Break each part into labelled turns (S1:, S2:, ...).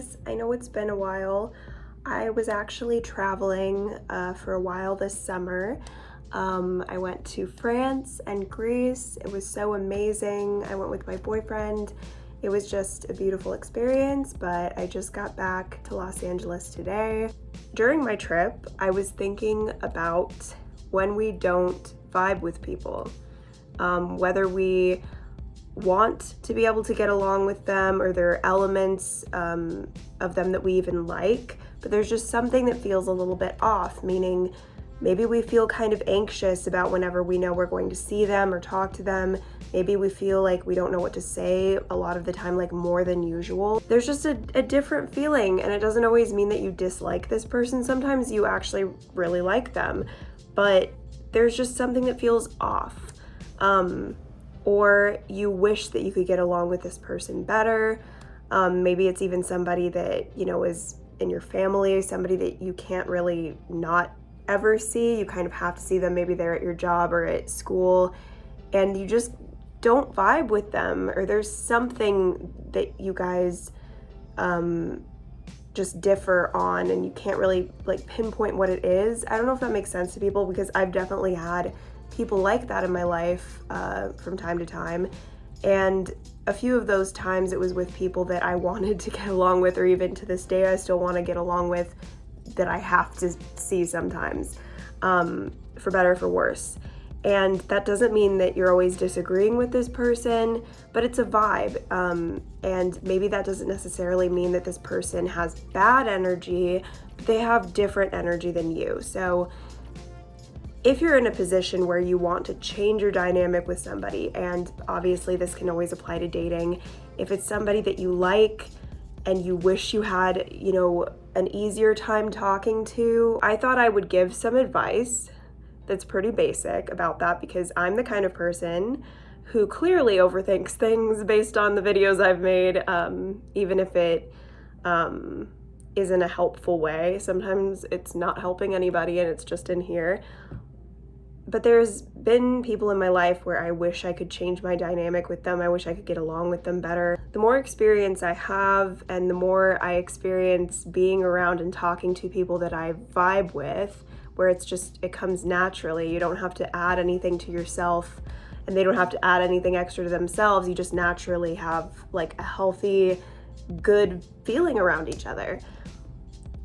S1: guys. I know it's been a while. I was actually traveling for a while this summer. I went to France and Greece. It was so amazing. I went with my boyfriend. It was just a beautiful experience, but I just got back to Los Angeles today. During my trip, I was thinking about when we don't vibe with people, whether we want to be able to get along with them or there are elements of them that we even like, but there's just something that feels a little bit off, meaning maybe we feel kind of anxious about whenever we know we're going to see them or talk to them. Maybe we feel like we don't know what to say a lot of the time, like more than usual. There's just a different feeling, and it doesn't always mean that you dislike this person. Sometimes you actually really like them, but there's just something that feels off. Or you wish that you could get along with this person better. Maybe it's even somebody that, is in your family, somebody that you can't really not ever see. You kind of have to see them. Maybe they're at your job or at school, and you just don't vibe with them, or there's something that you guys just differ on, and you can't really pinpoint what it is. I don't know if that makes sense to people, because I've definitely had people like that in my life from time to time, and a few of those times it was with people that I wanted to get along with, or even to this day I still want to get along with, that I have to see sometimes, for better or for worse. And that doesn't mean that you're always disagreeing with this person, but it's a vibe, and maybe that doesn't necessarily mean that this person has bad energy, but they have different energy than you. So if you're in a position where you want to change your dynamic with somebody, and obviously this can always apply to dating, if it's somebody that you like and you wish you had, an easier time talking to, I thought I would give some advice that's pretty basic about that, because I'm the kind of person who clearly overthinks things based on the videos I've made, even if it isn't a helpful way. Sometimes it's not helping anybody and it's just in here. But there's been people in my life where I wish I could change my dynamic with them. I wish I could get along with them better. The more experience I have, and the more I experience being around and talking to people that I vibe with, where it comes naturally. You don't have to add anything to yourself, and they don't have to add anything extra to themselves. You just naturally have a healthy, good feeling around each other.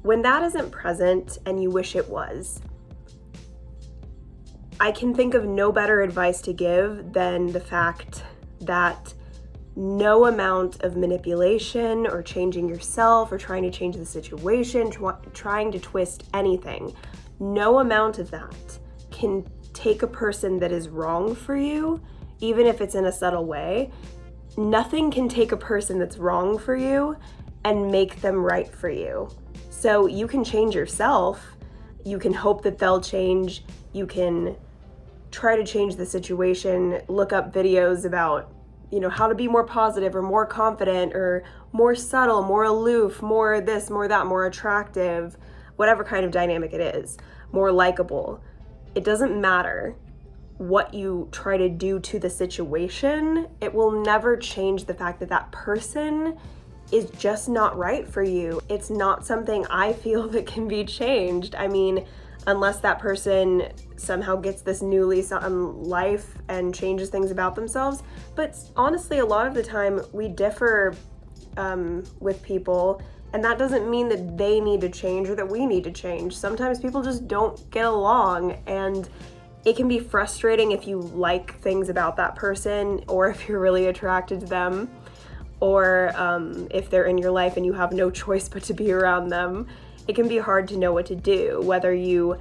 S1: When that isn't present and you wish it was, I can think of no better advice to give than the fact that no amount of manipulation or changing yourself or trying to change the situation, trying to twist anything, no amount of that can take a person that is wrong for you, even if it's in a subtle way. Nothing can take a person that's wrong for you and make them right for you. So you can change yourself. You can hope that they'll change. You can try to change the situation, look up videos about, how to be more positive or more confident or more subtle, more aloof, more this, more that, more attractive, whatever kind of dynamic it is, more likable. It doesn't matter what you try to do to the situation. It will never change the fact that that person is just not right for you. It's not something I feel that can be changed. I mean, unless that person somehow gets this new lease on life and changes things about themselves. But honestly, a lot of the time we differ with people, and that doesn't mean that they need to change or that we need to change. Sometimes people just don't get along, and it can be frustrating if you like things about that person, or if you're really attracted to them, or if they're in your life and you have no choice but to be around them. It can be hard to know what to do, whether you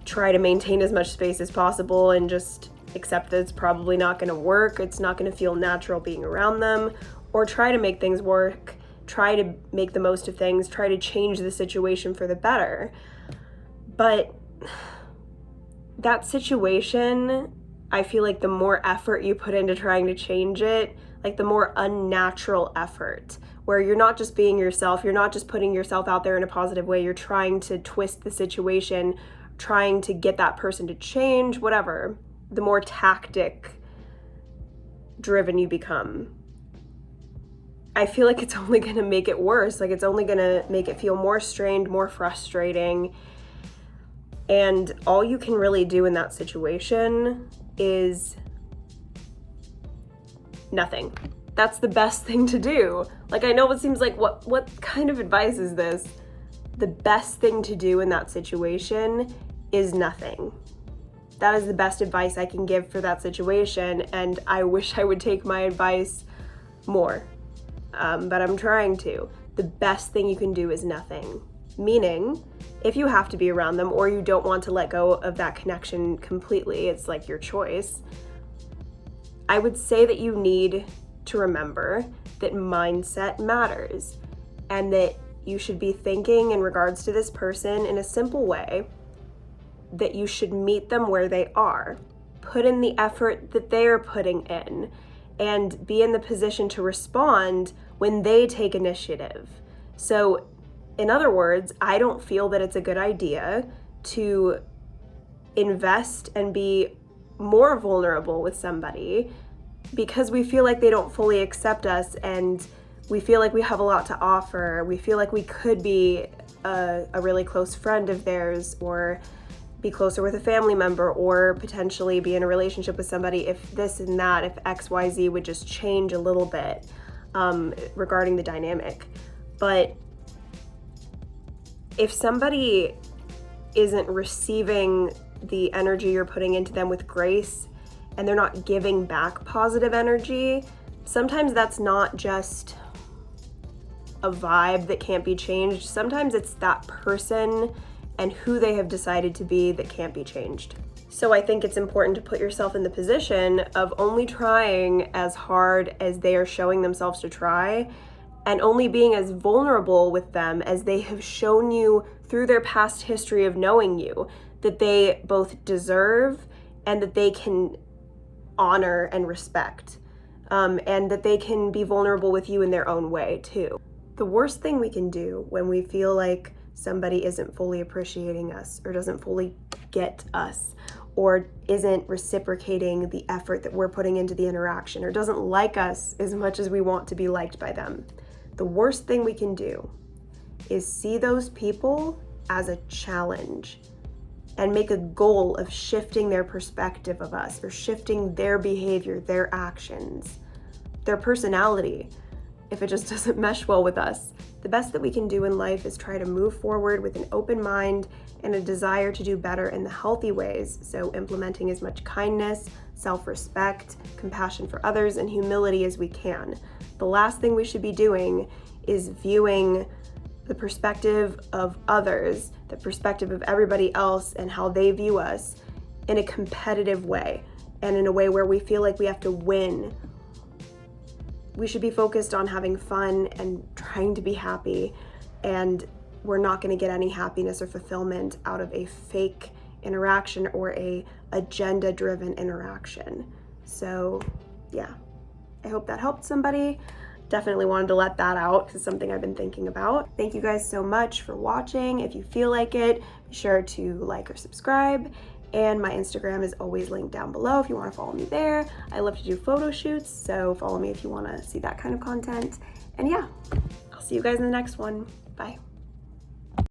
S1: try to maintain as much space as possible and just accept that it's probably not going to work, it's not going to feel natural being around them, or try to make things work, try to make the most of things, try to change the situation for the better. But that situation, I feel like the more effort you put into trying to change it, the more unnatural effort, where you're not just being yourself, you're not just putting yourself out there in a positive way, you're trying to twist the situation, trying to get that person to change, whatever, the more tactic driven you become. I feel like it's only gonna make it worse. Like, it's only gonna make it feel more strained, more frustrating. And all you can really do in that situation is nothing. That's the best thing to do. Like, I know it seems like, what kind of advice is this? The best thing to do in that situation is nothing. That is the best advice I can give for that situation, and I wish I would take my advice more, but I'm trying to. The best thing you can do is nothing. Meaning, if you have to be around them or you don't want to let go of that connection completely, it's like your choice, I would say that you need to remember that mindset matters and that you should be thinking in regards to this person in a simple way, that you should meet them where they are, put in the effort that they're putting in, and be in the position to respond when they take initiative. So, in other words, I don't feel that it's a good idea to invest and be more vulnerable with somebody because we feel like they don't fully accept us, and we feel like we have a lot to offer. We feel like we could be a really close friend of theirs, or be closer with a family member, or potentially be in a relationship with somebody if this and that, if XYZ would just change a little bit regarding the dynamic. But if somebody isn't receiving the energy you're putting into them with grace, and they're not giving back positive energy, sometimes that's not just a vibe that can't be changed. Sometimes it's that person and who they have decided to be that can't be changed. So I think it's important to put yourself in the position of only trying as hard as they are showing themselves to try, and only being as vulnerable with them as they have shown you through their past history of knowing you, that they both deserve and that they can honor and respect, and that they can be vulnerable with you in their own way too. The worst thing we can do when we feel like somebody isn't fully appreciating us, or doesn't fully get us, or isn't reciprocating the effort that we're putting into the interaction, or doesn't like us as much as we want to be liked by them, the worst thing we can do is see those people as a challenge and make a goal of shifting their perspective of us, or shifting their behavior, their actions, their personality, if it just doesn't mesh well with us. The best that we can do in life is try to move forward with an open mind and a desire to do better in the healthy ways. So implementing as much kindness, self-respect, compassion for others, and humility as we can. The last thing we should be doing is viewing the perspective of others, the perspective of everybody else and how they view us in a competitive way, and in a way where we feel like we have to win. We should be focused on having fun and trying to be happy, and we're not going to get any happiness or fulfillment out of a fake interaction or a agenda-driven interaction. So yeah, I hope that helped somebody. Definitely wanted to let that out because it's something I've been thinking about. Thank you guys so much for watching. If you feel like it, be sure to like or subscribe. And my Instagram is always linked down below if you want to follow me there. I love to do photo shoots, so follow me if you want to see that kind of content. And yeah, I'll see you guys in the next one. Bye.